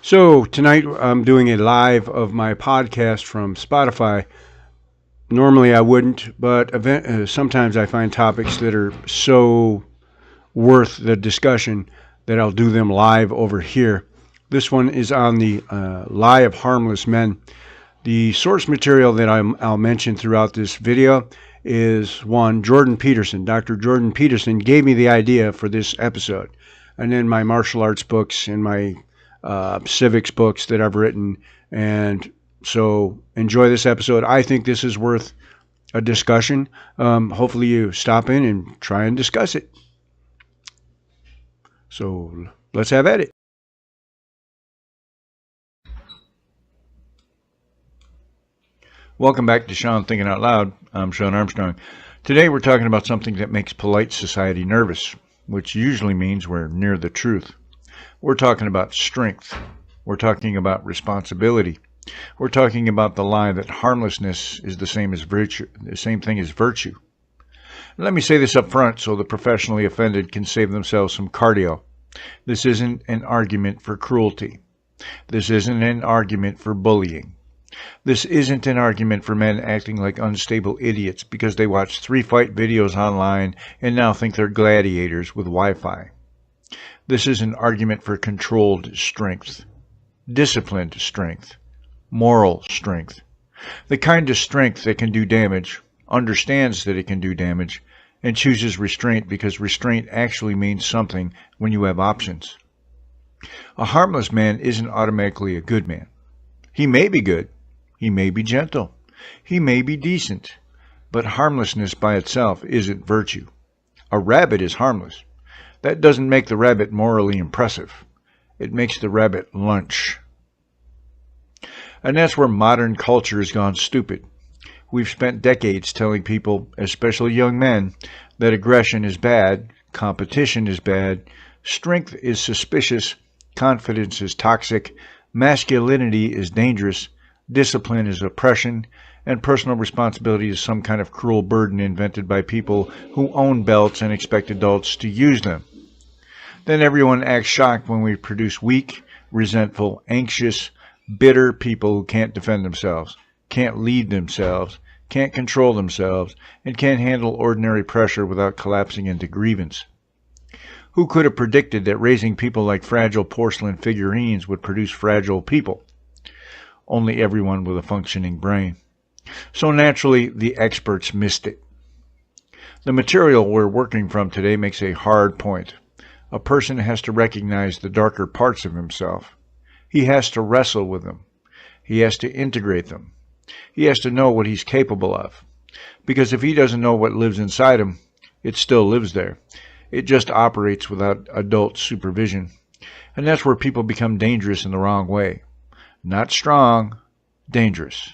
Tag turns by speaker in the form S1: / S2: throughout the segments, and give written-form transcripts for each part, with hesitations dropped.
S1: So tonight I'm doing a live of my podcast from Spotify. Normally I wouldn't, but sometimes I find topics that are so worth the discussion that I'll do them live over here. This one is on the Lie of Harmless Men. The source material that I'll mention throughout this video is one, Jordan Peterson. Dr. Jordan Peterson gave me the idea for this episode. And then my martial arts books and my civics books that I've written. And so enjoy this episode. I think this is worth a discussion. Hopefully you stop in and try and discuss it. So let's have at it. Welcome back to Shawn Thinking Out Loud. I'm Shawn Armstrong. Today we're talking about something that makes polite society nervous, which usually means we're near the truth. We're talking about strength. We're talking about responsibility. We're talking about the lie that harmlessness is the same thing as virtue. Let me say this up front so the professionally offended can save themselves some cardio. This isn't an argument for cruelty. This isn't an argument for bullying. This isn't an argument for men acting like unstable idiots because they watch 3 fight videos online and now think they're gladiators with Wi-Fi. This is an argument for controlled strength, disciplined strength, moral strength. The kind of strength that can do damage, understands that it can do damage, and chooses restraint because restraint actually means something when you have options. A harmless man isn't automatically a good man. He may be good. He may be gentle. He may be decent. But harmlessness by itself isn't virtue. A rabbit is harmless. That doesn't make the rabbit morally impressive. It makes the rabbit lunch. And that's where modern culture has gone stupid. We've spent decades telling people, especially young men, that aggression is bad, competition is bad, strength is suspicious, confidence is toxic, masculinity is dangerous, discipline is oppression, and personal responsibility is some kind of cruel burden invented by people who own belts and expect adults to use them. Then everyone acts shocked when we produce weak, resentful, anxious, bitter people who can't defend themselves, can't lead themselves, can't control themselves, and can't handle ordinary pressure without collapsing into grievance. Who could have predicted that raising people like fragile porcelain figurines would produce fragile people? Only everyone with a functioning brain. So naturally, the experts missed it. The material we're working from today makes a hard point. A person has to recognize the darker parts of himself. He has to wrestle with them. He has to integrate them. He has to know what he's capable of. Because if he doesn't know what lives inside him, it still lives there. It just operates without adult supervision. And that's where people become dangerous in the wrong way. Not strong, dangerous.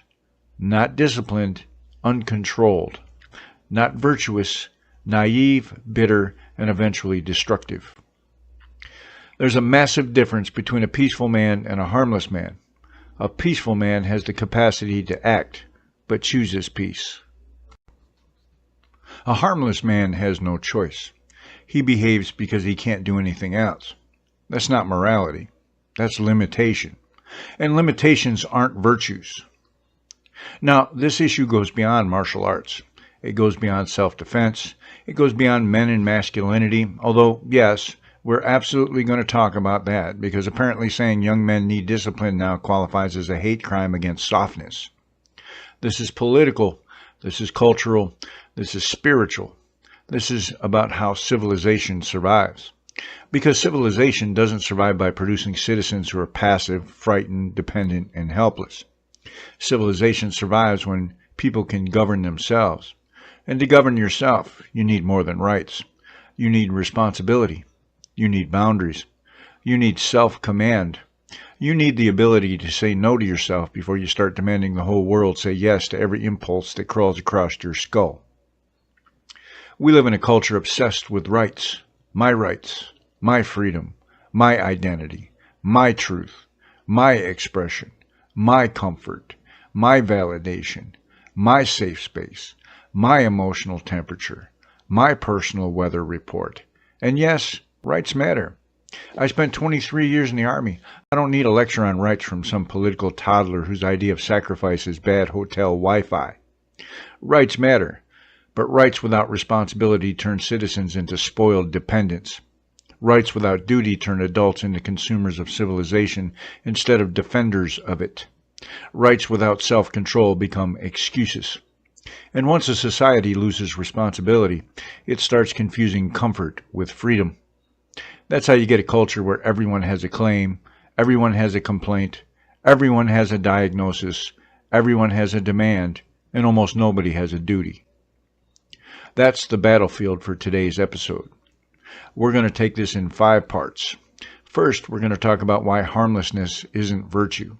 S1: Not disciplined, uncontrolled. Not virtuous, naive, bitter, and eventually destructive. There's a massive difference between a peaceful man and a harmless man. A peaceful man has the capacity to act, but chooses peace. A harmless man has no choice. He behaves because he can't do anything else. That's not morality. That's limitation. And limitations aren't virtues. Now, this issue goes beyond martial arts. It goes beyond self-defense. It goes beyond men and masculinity, although, yes, we're absolutely going to talk about that, because apparently saying young men need discipline now qualifies as a hate crime against softness. This is political. This is cultural. This is spiritual. This is about how civilization survives. Because civilization doesn't survive by producing citizens who are passive, frightened, dependent, and helpless. Civilization survives when people can govern themselves. And to govern yourself, you need more than rights. You need responsibility. You need boundaries. You need self-command. You need the ability to say no to yourself before you start demanding the whole world say yes to every impulse that crawls across your skull. We live in a culture obsessed with rights. My freedom, my identity, my truth, my expression, my comfort, my validation, my safe space, my emotional temperature, my personal weather report. And yes, rights matter. I spent 23 years in the Army. I don't need a lecture on rights from some political toddler whose idea of sacrifice is bad hotel Wi-Fi. Rights matter, but rights without responsibility turn citizens into spoiled dependents. Rights without duty turn adults into consumers of civilization instead of defenders of it. Rights without self-control become excuses. And once a society loses responsibility, it starts confusing comfort with freedom. That's how you get a culture where everyone has a claim, everyone has a complaint, everyone has a diagnosis, everyone has a demand, and almost nobody has a duty. That's the battlefield for today's episode. We're going to take this in 5 parts. First, we're going to talk about why harmlessness isn't virtue.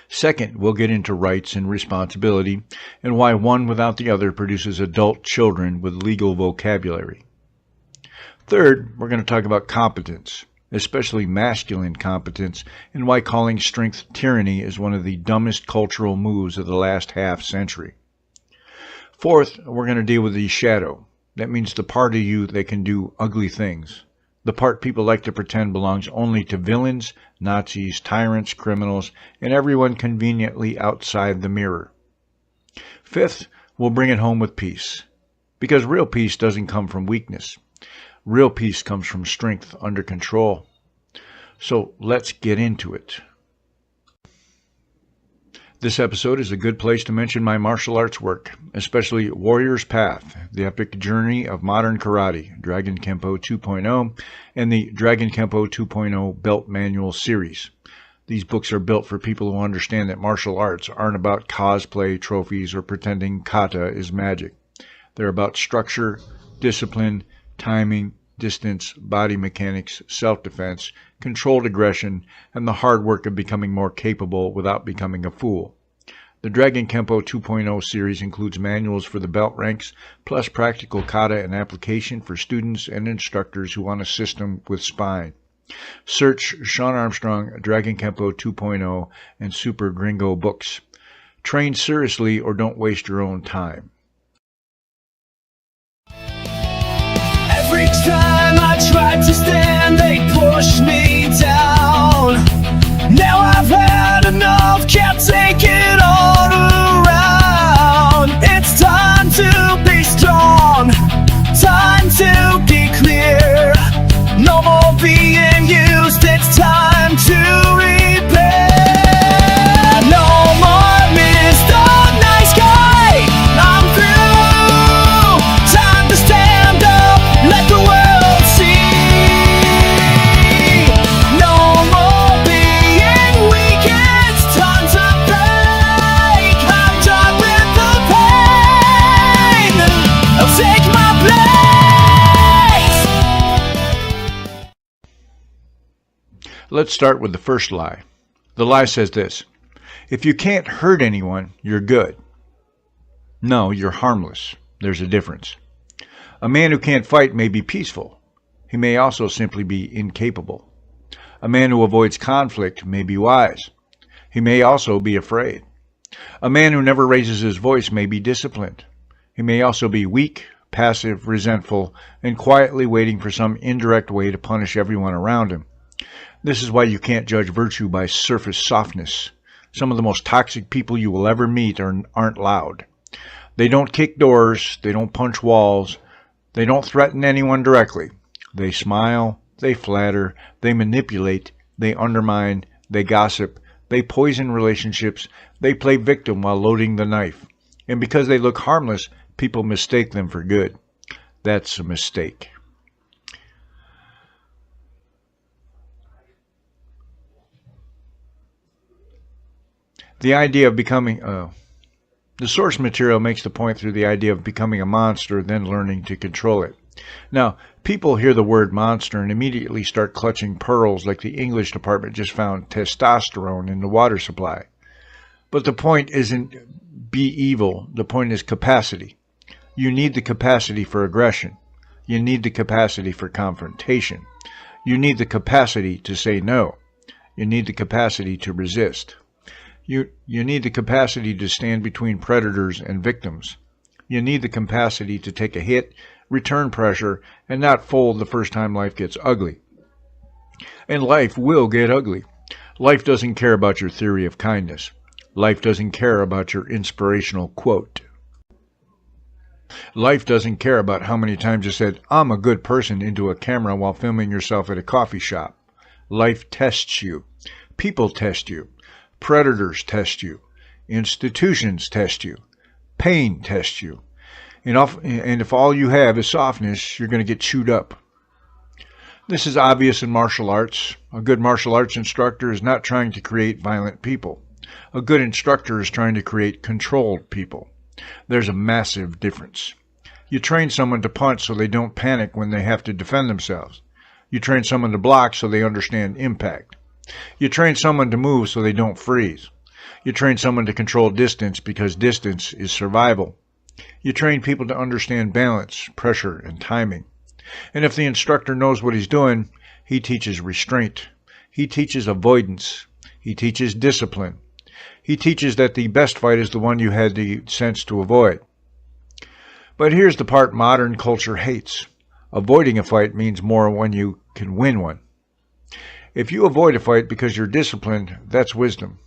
S1: Second, we'll get into rights and responsibility and why one without the other produces adult children with legal vocabulary. Third, we're going to talk about competence, especially masculine competence, and why calling strength tyranny is one of the dumbest cultural moves of the last half-century. Fourth, we're going to deal with the shadow. That means the part of you that can do ugly things. The part people like to pretend belongs only to villains, Nazis, tyrants, criminals, and everyone conveniently outside the mirror. Fifth, we'll bring it home with peace. Because real peace doesn't come from weakness. Real peace comes from strength under control. So let's get into it. This episode is a good place to mention my martial arts work, especially Warrior's Path, the epic journey of modern karate, Dragon Kempo 2.0, and the Dragon Kempo 2.0 Belt Manual series. These books are built for people who understand that martial arts aren't about cosplay, trophies, or pretending kata is magic. They're about structure, discipline, timing, distance, body mechanics, self-defense, controlled aggression, and the hard work of becoming more capable without becoming a fool. The Dragon Kempo 2.0 series includes manuals for the belt ranks, plus practical kata and application for students and instructors who want a system with spine. Search Shawn Armstrong, Dragon Kempo 2.0, and Super Gringo books. Train seriously or don't waste your own time.
S2: Every time I tried to stand, they pushed me down. Now I've had enough, can't take it all around. It's time to be strong, time to be clear. No more being used, it's time to repair. No more Mr. Nice Guy, I'm through. Time to stand up, let the world see. No more being weak, it's time to break. I'm done with the pain, I'll take my place.
S1: Let's start with the first lie. The lie says this: if you can't hurt anyone, you're good. No, you're harmless. There's a difference. A man who can't fight may be peaceful. He may also simply be incapable. A man who avoids conflict may be wise. He may also be afraid. A man who never raises his voice may be disciplined. He may also be weak, passive, resentful, and quietly waiting for some indirect way to punish everyone around him. This is why you can't judge virtue by surface softness. Some of the most toxic people you will ever meet aren't loud. They don't kick doors, they don't punch walls, they don't threaten anyone directly. They smile, they flatter, they manipulate, they undermine, they gossip, they poison relationships, they play victim while loading the knife. And because they look harmless, people mistake them for good. That's a mistake. The idea of becoming... the source material makes the point through the idea of becoming a monster, then learning to control it. Now, people hear the word monster and immediately start clutching pearls like the English department just found testosterone in the water supply. But the point isn't be evil. The point is capacity. You need the capacity for aggression. You need the capacity for confrontation. You need the capacity to say no. You need the capacity to resist. You need the capacity to stand between predators and victims. You need the capacity to take a hit, return pressure, and not fold the first time life gets ugly. And life will get ugly. Life doesn't care about your theory of kindness. Life doesn't care about your inspirational quote. Life doesn't care about how many times you said, "I'm a good person" into a camera while filming yourself at a coffee shop. Life tests you. People test you. Predators test you. Institutions test you. Pain tests you. And if all you have is softness, you're going to get chewed up. This is obvious in martial arts. A good martial arts instructor is not trying to create violent people. A good instructor is trying to create controlled people. There's a massive difference. You train someone to punch so they don't panic when they have to defend themselves. You train someone to block so they understand impact. You train someone to move so they don't freeze. You train someone to control distance because distance is survival. You train people to understand balance, pressure, and timing. And if the instructor knows what he's doing, he teaches restraint. He teaches avoidance. He teaches discipline. He teaches that the best fight is the one you had the sense to avoid. But here's the part modern culture hates. Avoiding a fight means more when you can win one. If you avoid a fight because you're disciplined, that's wisdom.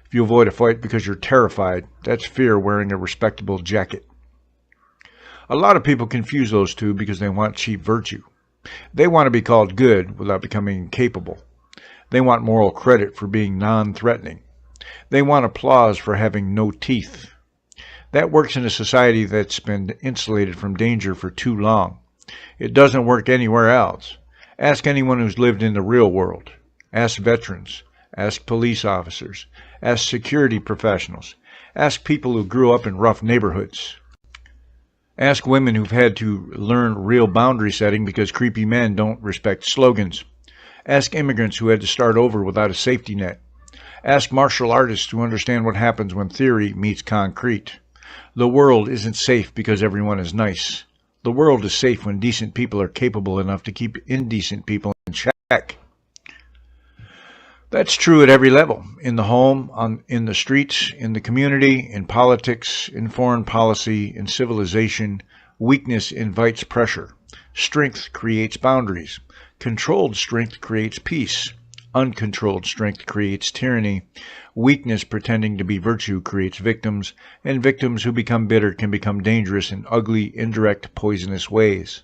S1: If you avoid a fight because you're terrified, that's fear wearing a respectable jacket. A lot of people confuse those two because they want cheap virtue. They want to be called good without becoming incapable. They want moral credit for being non-threatening. They want applause for having no teeth. That works in a society that's been insulated from danger for too long. It doesn't work anywhere else. Ask anyone who's lived in the real world. Ask veterans. Ask police officers. Ask security professionals. Ask people who grew up in rough neighborhoods. Ask women who've had to learn real boundary setting because creepy men don't respect slogans. Ask immigrants who had to start over without a safety net. Ask martial artists who understand what happens when theory meets concrete. The world isn't safe because everyone is nice. The world is safe when decent people are capable enough to keep indecent people in check. That's true at every level, in the home, in the streets, in the community, in politics, in foreign policy, in civilization. Weakness invites pressure. Strength creates boundaries. Controlled strength creates peace. Uncontrolled strength creates tyranny. Weakness pretending to be virtue creates victims, and victims who become bitter can become dangerous in ugly, indirect, poisonous ways.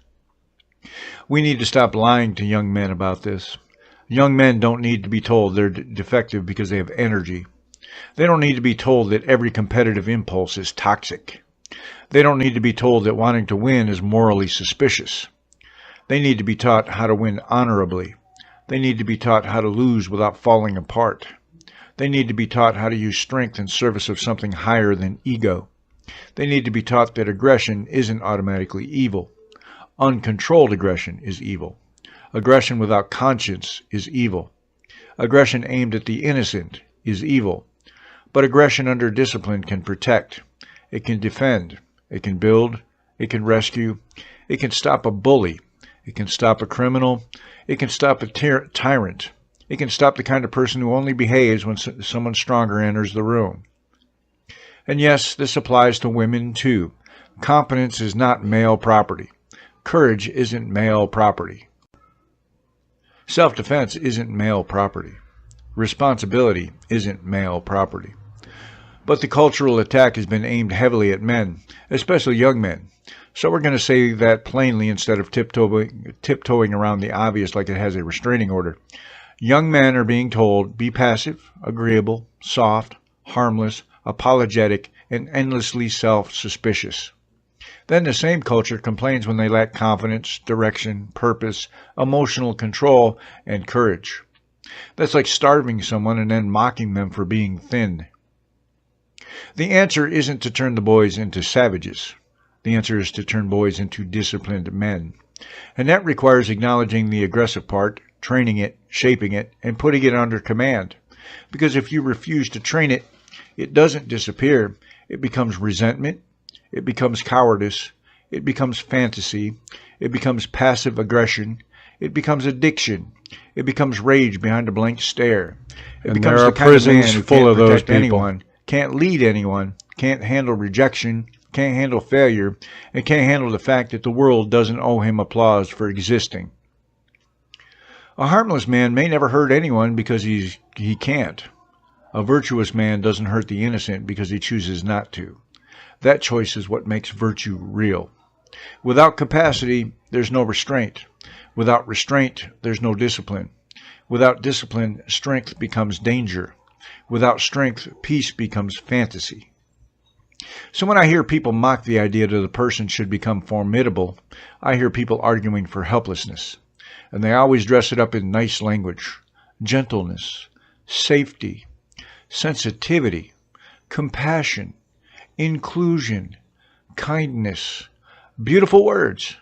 S1: We need to stop lying to young men about this. Young men don't need to be told they're defective because they have energy. They don't need to be told that every competitive impulse is toxic. They don't need to be told that wanting to win is morally suspicious. They need to be taught how to win honorably. They need to be taught how to lose without falling apart. They need to be taught how to use strength in service of something higher than ego. They need to be taught that aggression isn't automatically evil. Uncontrolled aggression is evil. Aggression without conscience is evil. Aggression aimed at the innocent is evil. But aggression under discipline can protect. It can defend. It can build. It can rescue. It can stop a bully. It can stop a criminal. It can stop a tyrant. It can stop the kind of person who only behaves when someone stronger enters the room. And yes, this applies to women too. Competence is not male property. Courage isn't male property. Self-defense isn't male property. Responsibility isn't male property. But the cultural attack has been aimed heavily at men, especially young men. So we're going to say that plainly instead of tiptoeing around the obvious like it has a restraining order. Young men are being told, be passive, agreeable, soft, harmless, apologetic, and endlessly self-suspicious. Then the same culture complains when they lack confidence, direction, purpose, emotional control, and courage. That's like starving someone and then mocking them for being thin. The answer isn't to turn the boys into savages. The answer is to turn boys into disciplined men. And that requires acknowledging the aggressive part, training it, shaping it, and putting it under command. Because if you refuse to train it, it doesn't disappear. It becomes resentment. It becomes cowardice. It becomes fantasy. It becomes passive aggression. It becomes addiction. It becomes rage behind a blank stare. It becomes the kind of man who can't protect anyone, can't lead anyone, can't handle rejection, can't handle failure, and can't handle the fact that the world doesn't owe him applause for existing. A harmless man may never hurt anyone because he can't. A virtuous man doesn't hurt the innocent because he chooses not to. That choice is what makes virtue real. Without capacity, there's no restraint. Without restraint, there's no discipline. Without discipline, strength becomes danger. Without strength, peace becomes fantasy. So when I hear people mock the idea that a person should become formidable, I hear people arguing for helplessness. And they always dress it up in nice language: gentleness, safety, sensitivity, compassion, inclusion, kindness. Beautiful words.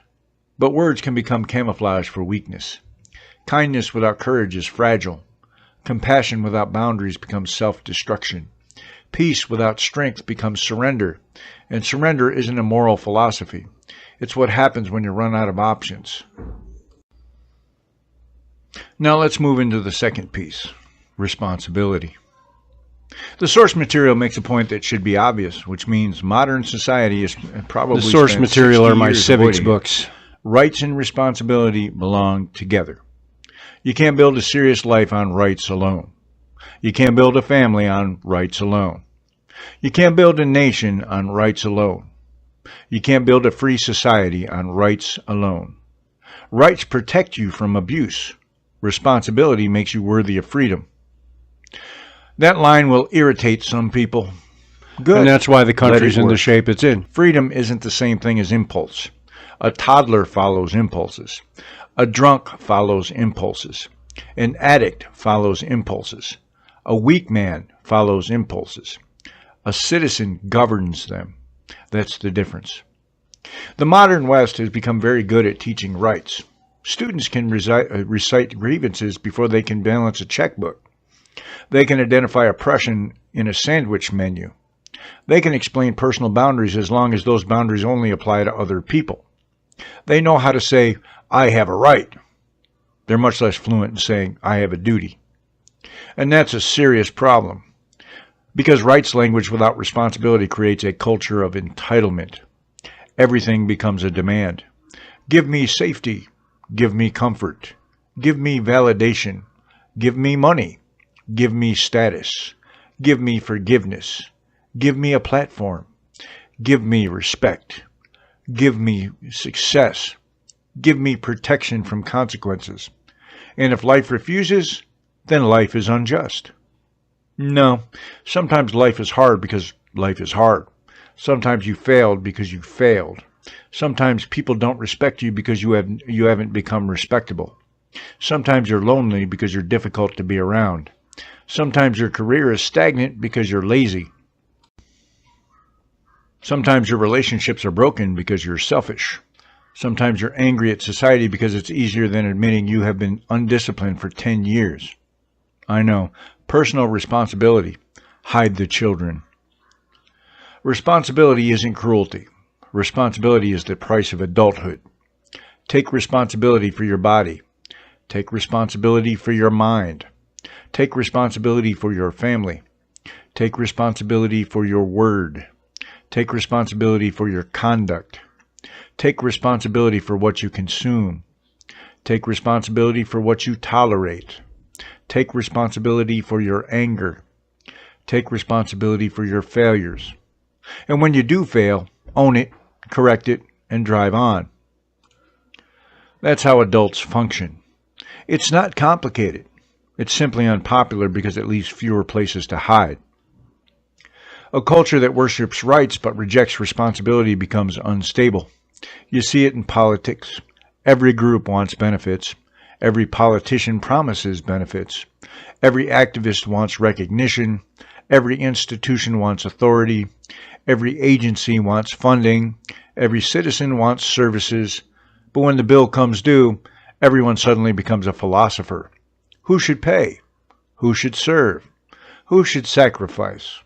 S1: But words can become camouflage for weakness. Kindness without courage is fragile. Compassion without boundaries becomes self-destruction. Peace without strength becomes surrender. And surrender isn't a moral philosophy. It's what happens when you run out of options. Now let's move into the second piece: responsibility. The source material makes a point that should be obvious, which means modern society is probably
S3: The source
S1: spent
S3: material
S1: 60
S3: are my
S1: years
S3: civics
S1: avoiding it.
S3: books.
S1: Rights and responsibility belong together. You can't build a serious life on rights alone. You can't build a family on rights alone. You can't build a nation on rights alone. You can't build a free society on rights alone. Rights protect you from abuse. Responsibility makes you worthy of freedom. That line will irritate some people. Good.
S3: And that's why the country's
S1: Let it
S3: in the
S1: work.
S3: shape it's in.
S1: Freedom isn't the same thing as impulse. A toddler follows impulses. A drunk follows impulses. An addict follows impulses. A weak man follows impulses. A citizen governs them. That's the difference. The modern West has become very good at teaching rights. Students can recite grievances before they can balance a checkbook. They can identify oppression in a sandwich menu. They can explain personal boundaries as long as those boundaries only apply to other people. They know how to say, "I have a right." They're much less fluent in saying, "I have a duty." And that's a serious problem, because rights language without responsibility creates a culture of entitlement. Everything becomes a demand. Give me safety. Give me comfort. Give me validation. Give me money. Give me status. Give me forgiveness. Give me a platform. Give me respect. Give me success. Give me protection from consequences. And if life refuses, then life is unjust. No, sometimes life is hard because life is hard. Sometimes you failed because you failed. Sometimes people don't respect you because you haven't become respectable. Sometimes you're lonely because you're difficult to be around. Sometimes your career is stagnant because you're lazy. Sometimes your relationships are broken because you're selfish. Sometimes you're angry at society because it's easier than admitting you have been undisciplined for 10 years. I know. Personal responsibility. Hide the children. Responsibility isn't cruelty. Responsibility is the price of adulthood. Take responsibility for your body. Take responsibility for your mind. Take responsibility for your family. Take responsibility for your word. Take responsibility for your conduct. Take responsibility for what you consume. Take responsibility for what you tolerate. Take responsibility for your anger. Take responsibility for your failures. And when you do fail, own it, correct it, and drive on. That's how adults function. It's not complicated. It's simply unpopular because it leaves fewer places to hide. A culture that worships rights but rejects responsibility becomes unstable. You see it in politics. Every group wants benefits. Every politician promises benefits. Every activist wants recognition. Every institution wants authority. Every agency wants funding. Every citizen wants services. But when the bill comes due, everyone suddenly becomes a philosopher. Who should pay? Who should serve? Who should sacrifice?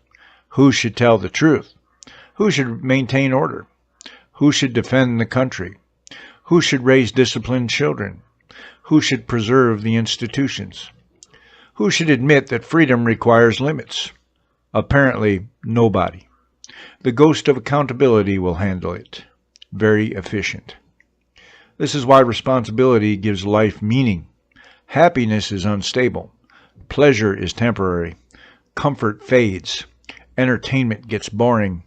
S1: Who should tell the truth? Who should maintain order? Who should defend the country? Who should raise disciplined children? Who should preserve the institutions? Who should admit that freedom requires limits? Apparently, nobody. The ghost of accountability will handle it. Very efficient. This is why responsibility gives life meaning. Happiness is unstable. Pleasure is temporary. Comfort fades. Entertainment gets boring.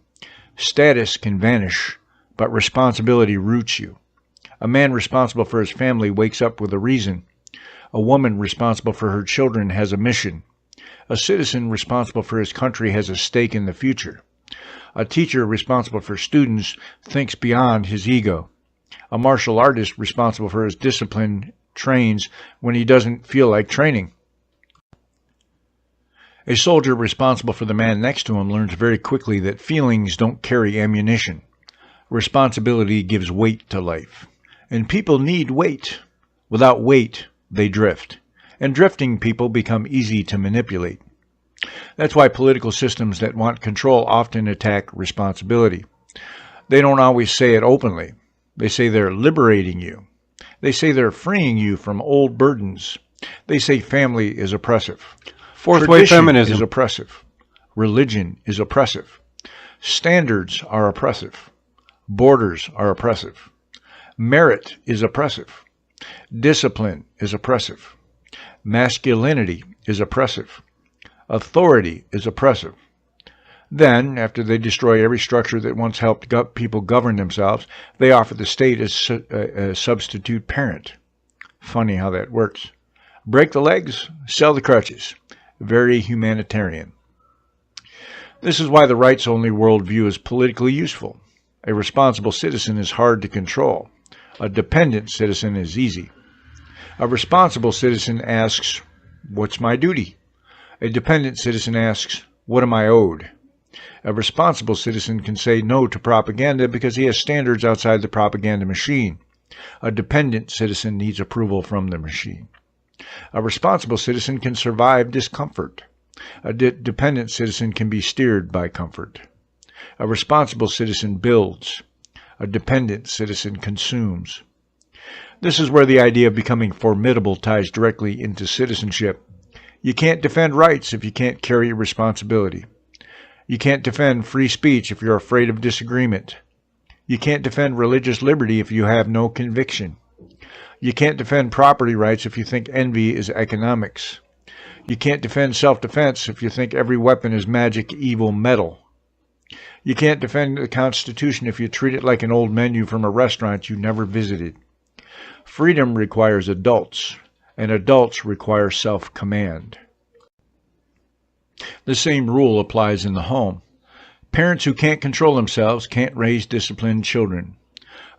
S1: Status can vanish, but responsibility roots you. A man responsible for his family wakes up with a reason. A woman responsible for her children has a mission. A citizen responsible for his country has a stake in the future. A teacher responsible for students thinks beyond his ego. A martial artist responsible for his discipline trains when he doesn't feel like training. A soldier responsible for the man next to him learns very quickly that feelings don't carry ammunition. Responsibility gives weight to life. And people need weight. Without weight, they drift. And drifting people become easy to manipulate. That's why political systems that want control often attack responsibility. They don't always say it openly. They say they're liberating you. They say they're freeing you from old burdens. They say family is oppressive.
S3: Fourth wave feminism
S1: is oppressive. Religion is oppressive. Standards are oppressive. Borders are oppressive. Merit is oppressive. Discipline is oppressive. Masculinity is oppressive. Authority is oppressive. Then, after they destroy every structure that once helped people govern themselves, they offer the state as a substitute parent. Funny how that works. Break the legs, sell the crutches. Very humanitarian. This is why the rights-only worldview is politically useful. A responsible citizen is hard to control. A dependent citizen is easy. A responsible citizen asks, "What's my duty?" A dependent citizen asks, "What am I owed?" A responsible citizen can say no to propaganda because he has standards outside the propaganda machine. A dependent citizen needs approval from the machine. A responsible citizen can survive discomfort. A dependent citizen can be steered by comfort. A responsible citizen builds. A dependent citizen consumes. This is where the idea of becoming formidable ties directly into citizenship. You can't defend rights if you can't carry responsibility. You can't defend free speech if you're afraid of disagreement. You can't defend religious liberty if you have no conviction. You can't defend property rights if you think envy is economics. You can't defend self-defense if you think every weapon is magic evil metal. You can't defend the Constitution if you treat it like an old menu from a restaurant you never visited. Freedom requires adults, and adults require self-command. The same rule applies in the home. Parents who can't control themselves can't raise disciplined children.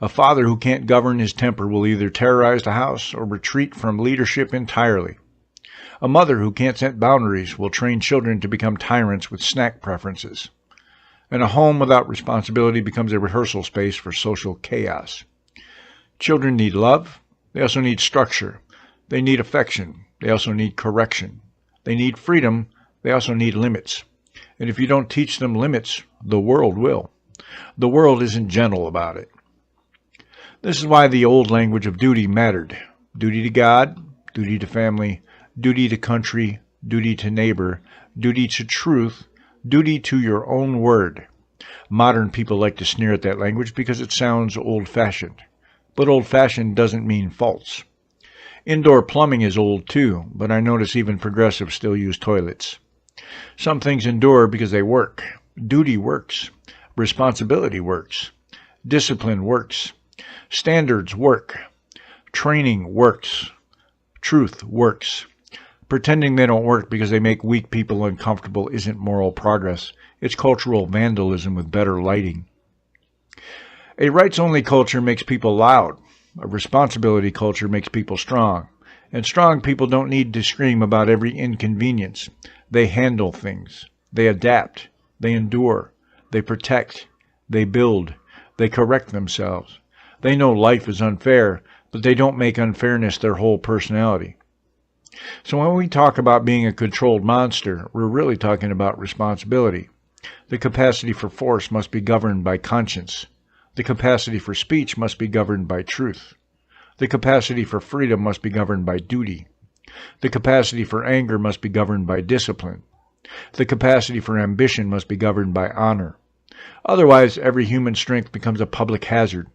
S1: A father who can't govern his temper will either terrorize the house or retreat from leadership entirely. A mother who can't set boundaries will train children to become tyrants with snack preferences. And a home without responsibility becomes a rehearsal space for social chaos. Children need love. They also need structure. They need affection. They also need correction. They need freedom. They also need limits. And if you don't teach them limits, the world will. The world isn't gentle about it. This is why the old language of duty mattered. Duty to God, duty to family, duty to country, duty to neighbor, duty to truth, duty to your own word. Modern people like to sneer at that language because it sounds old-fashioned. But old-fashioned doesn't mean false. Indoor plumbing is old too, but I notice even progressives still use toilets. Some things endure because they work. Duty works. Responsibility works. Discipline works. Standards work. Training works. Truth works. Pretending they don't work because they make weak people uncomfortable isn't moral progress. It's cultural vandalism with better lighting. A rights-only culture makes people loud. A responsibility culture makes people strong. And strong people don't need to scream about every inconvenience. They handle things. They adapt. They endure. They protect. They build. They correct themselves. They know life is unfair, but they don't make unfairness their whole personality. So when we talk about being a controlled monster, we're really talking about responsibility. The capacity for force must be governed by conscience. The capacity for speech must be governed by truth. The capacity for freedom must be governed by duty. The capacity for anger must be governed by discipline. The capacity for ambition must be governed by honor. Otherwise, every human strength becomes a public hazard,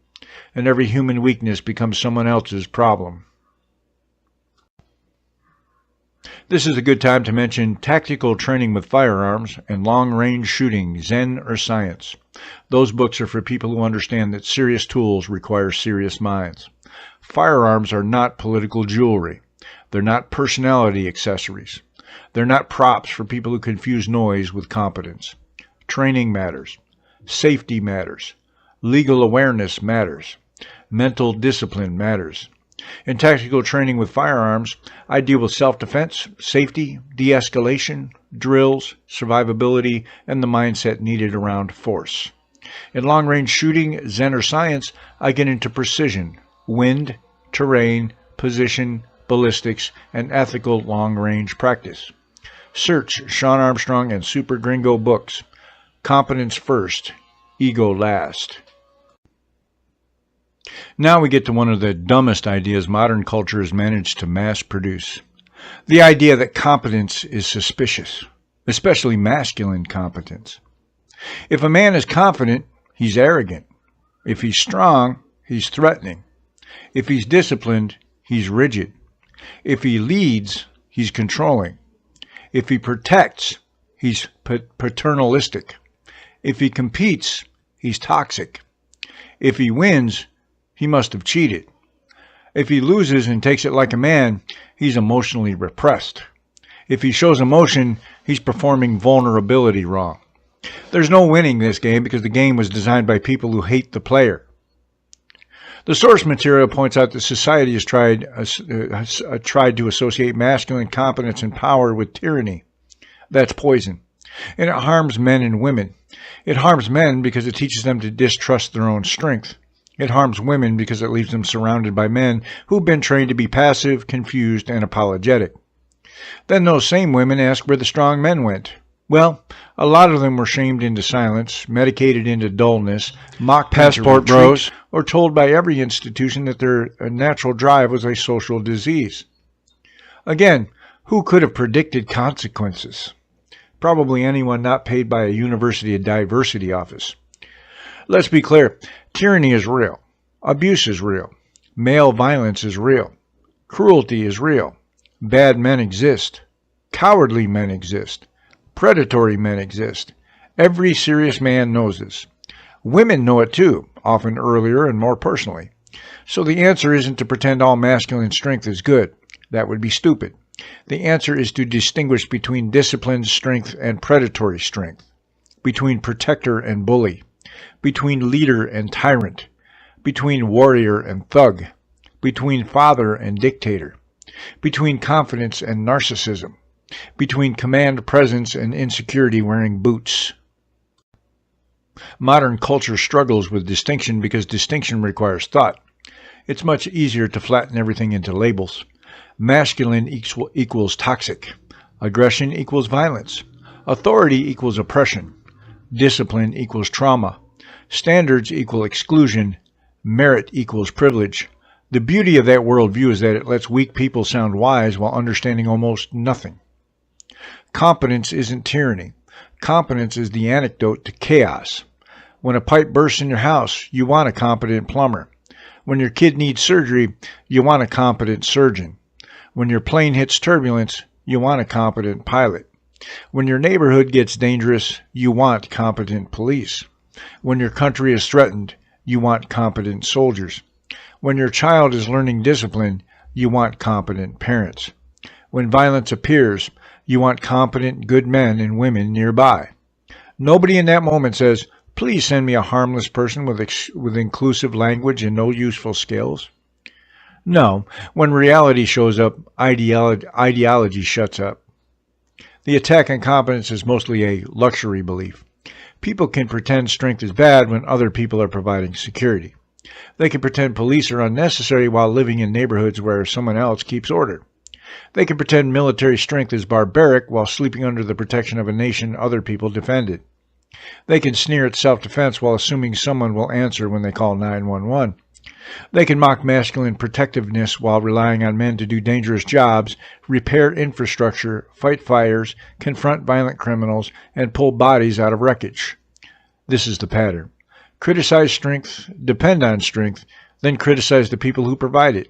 S1: and every human weakness becomes someone else's problem. This is a good time to mention tactical training with firearms and long-range shooting, Zen or Science. Those books are for people who understand that serious tools require serious minds. Firearms are not political jewelry. They're not personality accessories. They're not props for people who confuse noise with competence. Training matters. Safety matters. Legal awareness matters. Mental discipline matters. In tactical training with firearms, I deal with self-defense, safety, de-escalation, drills, survivability, and the mindset needed around force. In long-range shooting, Zen or Science, I get into precision, wind, terrain, position, ballistics, and ethical long-range practice. Search Shawn Armstrong and Super Gringo books. Competence first, ego last. Now we get to one of the dumbest ideas modern culture has managed to mass produce. The idea that competence is suspicious, especially masculine competence. If a man is confident, he's arrogant. If he's strong, he's threatening. If he's disciplined, he's rigid. If he leads, he's controlling. If he protects, he's paternalistic. If he competes, he's toxic. If he wins, he must have cheated. If he loses and takes it like a man, he's emotionally repressed. If he shows emotion, he's performing vulnerability wrong. There's no winning this game because the game was designed by people who hate the player. The source material points out that society has tried to associate masculine competence and power with tyranny. That's poison. And it harms men and women. It harms men because it teaches them to distrust their own strength. It harms women because it leaves them surrounded by men who've been trained to be passive, confused, and apologetic. Then those same women ask where the strong men went. Well, a lot of them were shamed into silence, medicated into dullness, mocked passport bros, or told by every institution that their natural drive was a social disease. Again, who could have predicted consequences? Probably anyone not paid by a university diversity office. Let's be clear, tyranny is real. Abuse is real. Male violence is real. Cruelty is real. Bad men exist. Cowardly men exist. Predatory men exist. Every serious man knows this. Women know it too, often earlier and more personally. So the answer isn't to pretend all masculine strength is good. That would be stupid. The answer is to distinguish between disciplined strength and predatory strength, between protector and bully, between leader and tyrant, between warrior and thug, between father and dictator, between confidence and narcissism, between command presence and insecurity wearing boots. Modern culture struggles with distinction because distinction requires thought. It's much easier to flatten everything into labels. Masculine equals toxic. Aggression equals violence. Authority equals oppression. Discipline equals trauma. Standards equal exclusion. Merit equals privilege. The beauty of that worldview is that it lets weak people sound wise while understanding almost nothing. Competence isn't tyranny. Competence is the antidote to chaos. When a pipe bursts in your house, you want a competent plumber. When your kid needs surgery, you want a competent surgeon. When your plane hits turbulence, you want a competent pilot. When your neighborhood gets dangerous, you want competent police. When your country is threatened, you want competent soldiers. When your child is learning discipline, you want competent parents. When violence appears, you want competent good men and women nearby. Nobody in that moment says, please send me a harmless person with inclusive language and no useful skills. No, when reality shows up, ideology shuts up. The attack on competence is mostly a luxury belief. People can pretend strength is bad when other people are providing security. They can pretend police are unnecessary while living in neighborhoods where someone else keeps order. They can pretend military strength is barbaric while sleeping under the protection of a nation other people defended. They can sneer at self-defense while assuming someone will answer when they call 911. They can mock masculine protectiveness while relying on men to do dangerous jobs, repair infrastructure, fight fires, confront violent criminals, and pull bodies out of wreckage. This is the pattern. Criticize strength, depend on strength, then criticize the people who provide it.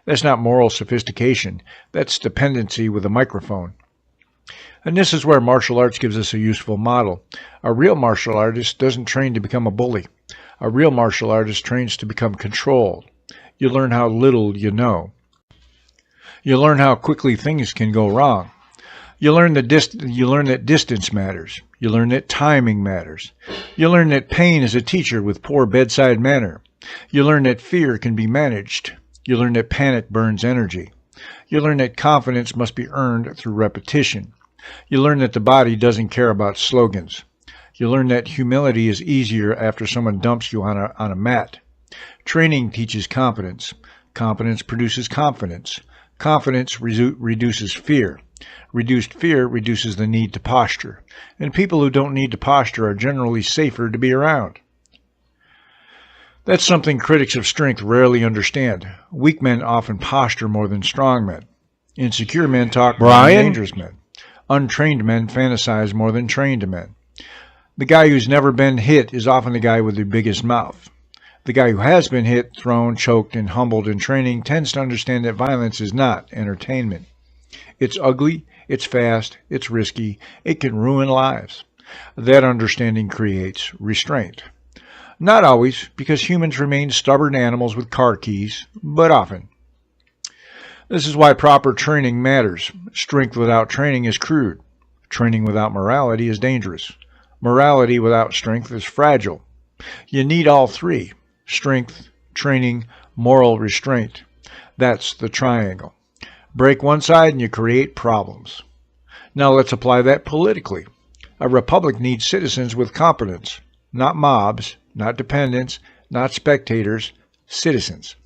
S1: That's not moral sophistication. That's dependency with a microphone. And this is where martial arts gives us a useful model. A real martial artist doesn't train to become a bully. A real martial artist trains to become controlled. You learn how little you know. You learn how quickly things can go wrong. You learn that distance matters. You learn that timing matters. You learn that pain is a teacher with poor bedside manner. You learn that fear can be managed. You learn that panic burns energy. You learn that confidence must be earned through repetition. You learn that the body doesn't care about slogans. You learn that humility is easier after someone dumps you on a mat. Training teaches competence. Competence produces confidence. Confidence reduces fear. Reduced fear reduces the need to posture. And people who don't need to posture are generally safer to be around. That's something critics of strength rarely understand. Weak men often posture more than strong men. Insecure men talk more than dangerous men. Untrained men fantasize more than trained men. The guy who's never been hit is often the guy with the biggest mouth. The guy who has been hit, thrown, choked, and humbled in training tends to understand that violence is not entertainment. It's ugly, it's fast, it's risky, it can ruin lives. That understanding creates restraint. Not always, because humans remain stubborn animals with car keys, but often. This is why proper training matters. Strength without training is crude. Training without morality is dangerous. Morality without strength is fragile. You need all three: strength, training, moral restraint. That's the triangle. Break one side and you create problems. Now let's apply that politically. A republic needs citizens with competence, not mobs, not dependents, not spectators, citizens.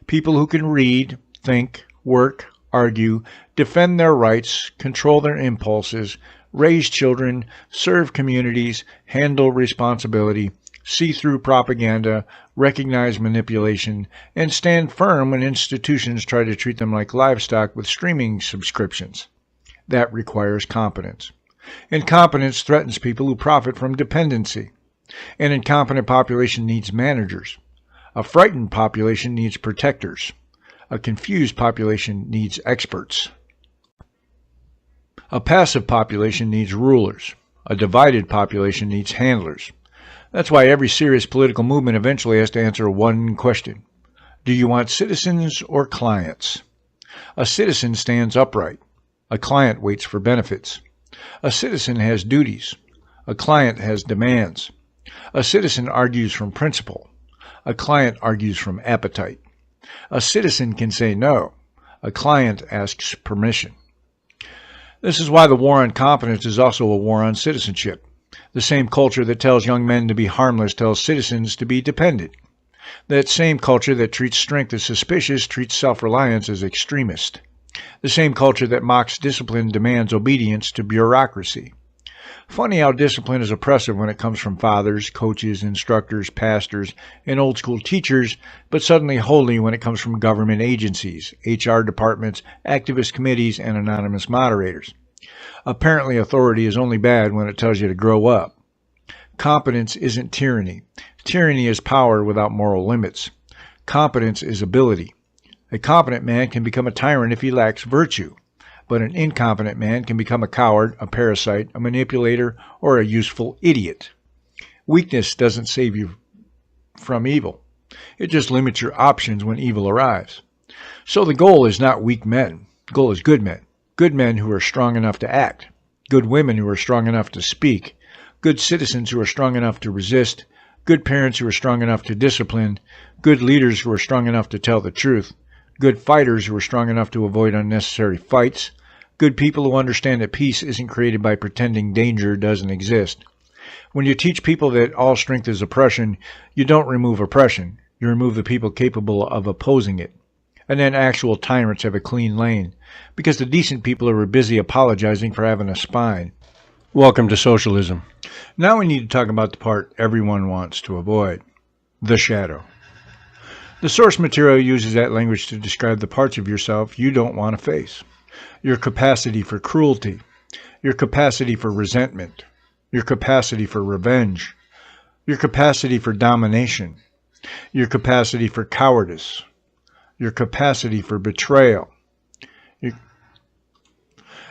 S1: People who can read, think, work, argue, defend their rights, control their impulses, raise children, serve communities, handle responsibility, see through propaganda, recognize manipulation, and stand firm when institutions try to treat them like livestock with streaming subscriptions. That requires competence. Incompetence threatens people who profit from dependency. An incompetent population needs managers. A frightened population needs protectors. A confused population needs experts. A passive population needs rulers. A divided population needs handlers. That's why every serious political movement eventually has to answer one question. Do you want citizens or clients? A citizen stands upright. A client waits for benefits. A citizen has duties. A client has demands. A citizen argues from principle. A client argues from appetite. A citizen can say no. A client asks permission. This is why the war on competence is also a war on citizenship. The same culture that tells young men to be harmless tells citizens to be dependent. That same culture that treats strength as suspicious treats self-reliance as extremist. The same culture that mocks discipline demands obedience to bureaucracy. Funny how discipline is oppressive when it comes from fathers, coaches, instructors, pastors, and old school teachers, but suddenly holy when it comes from government agencies, HR departments, activist committees, and anonymous moderators. Apparently authority is only bad when it tells you to grow up. Competence isn't tyranny. Tyranny is power without moral limits. Competence is ability. A competent man can become a tyrant if he lacks virtue, but an incompetent man can become a coward, a parasite, a manipulator, or a useful idiot. Weakness doesn't save you from evil. It just limits your options when evil arrives. So the goal is not weak men. The goal is good men. Good men who are strong enough to act. Good women who are strong enough to speak. Good citizens who are strong enough to resist. Good parents who are strong enough to discipline. Good leaders who are strong enough to tell the truth. Good fighters who are strong enough to avoid unnecessary fights. Good people who understand that peace isn't created by pretending danger doesn't exist. When you teach people that all strength is oppression, you don't remove oppression. You remove the people capable of opposing it. And then actual tyrants have a clean lane, because the decent people are busy apologizing for having a spine.
S3: Welcome to socialism.
S1: Now we need to talk about the part everyone wants to avoid, the shadow. The source material uses that language to describe the parts of yourself you don't want to face. Your capacity for cruelty, your capacity for resentment, your capacity for revenge, your capacity for domination, your capacity for cowardice, your capacity for betrayal,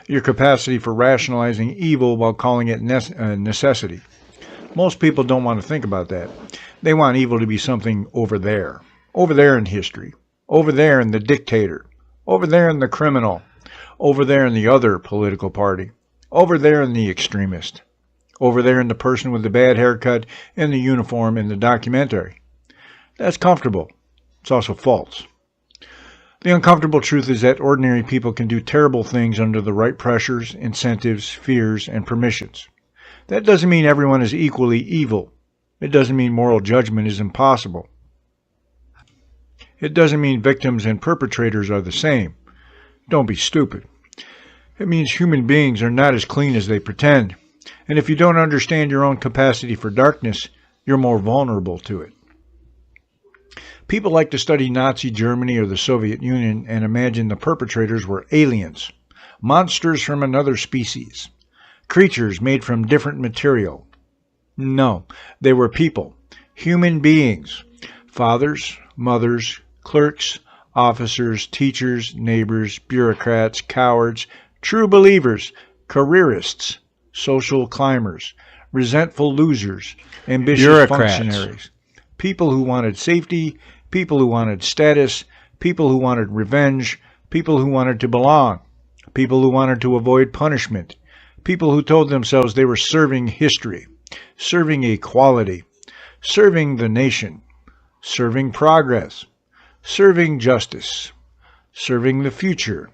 S1: your capacity for rationalizing evil while calling it necessity. Most people don't want to think about that. They want evil to be something over there in history, over there in the dictator, over there in the criminal, over there in the other political party, over there in the extremist, over there in the person with the bad haircut and the uniform in the documentary. That's comfortable. It's also false. The uncomfortable truth is that ordinary people can do terrible things under the right pressures, incentives, fears, and permissions. That doesn't mean everyone is equally evil. It doesn't mean moral judgment is impossible. It doesn't mean victims and perpetrators are the same. Don't be stupid. It means human beings are not as clean as they pretend. And if you don't understand your own capacity for darkness, you're more vulnerable to it. People like to study Nazi Germany or the Soviet Union and imagine the perpetrators were aliens, monsters from another species, creatures made from different material. No, they were people, human beings, fathers, mothers, clerks, officers, teachers, neighbors, bureaucrats, cowards, true believers, careerists, social climbers, resentful losers, ambitious functionaries, people who wanted safety, people who wanted status, people who wanted revenge, people who wanted to belong, people who wanted to avoid punishment, people who told themselves they were serving history, serving equality, serving the nation, serving progress, serving justice, serving the future.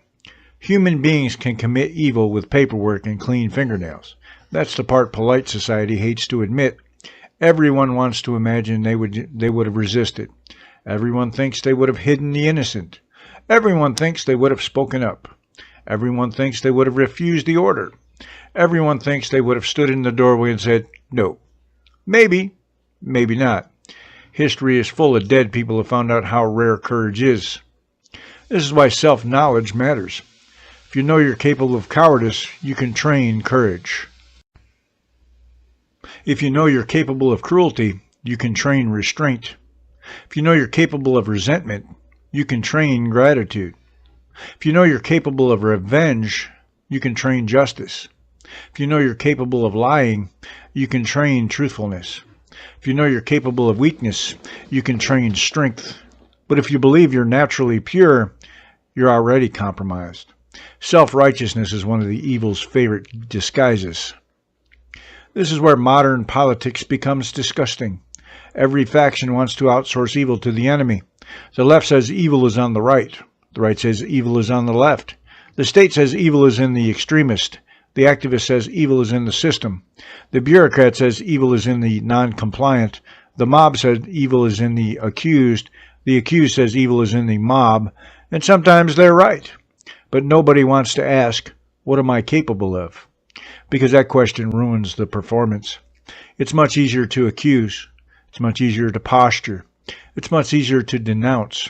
S1: Human beings can commit evil with paperwork and clean fingernails. That's the part polite society hates to admit. Everyone wants to imagine they would have resisted. Everyone thinks they would have hidden the innocent. Everyone thinks they would have spoken up. Everyone thinks they would have refused the order. Everyone thinks they would have stood in the doorway and said, no. Maybe, maybe not. History is full of dead people who found out how rare courage is. This is why self-knowledge matters. If you know you're capable of cowardice, you can train courage. If you know you're capable of cruelty, you can train restraint. If you know you're capable of resentment, you can train gratitude. If you know you're capable of revenge, you can train justice. If you know you're capable of lying, you can train truthfulness. If you know you're capable of weakness, you can train strength. But if you believe you're naturally pure, you're already compromised. Self-righteousness is one of the evil's favorite disguises. This is where modern politics becomes disgusting. Every faction wants to outsource evil to the enemy. The left says evil is on the right. The right says evil is on the left. The state says evil is in the extremist. The activist says evil is in the system. The bureaucrat says evil is in the non-compliant. The mob says evil is in the accused. The accused says evil is in the mob. And sometimes they're right. But nobody wants to ask, what am I capable of? Because that question ruins the performance. It's much easier to accuse. It's much easier to posture. It's much easier to denounce.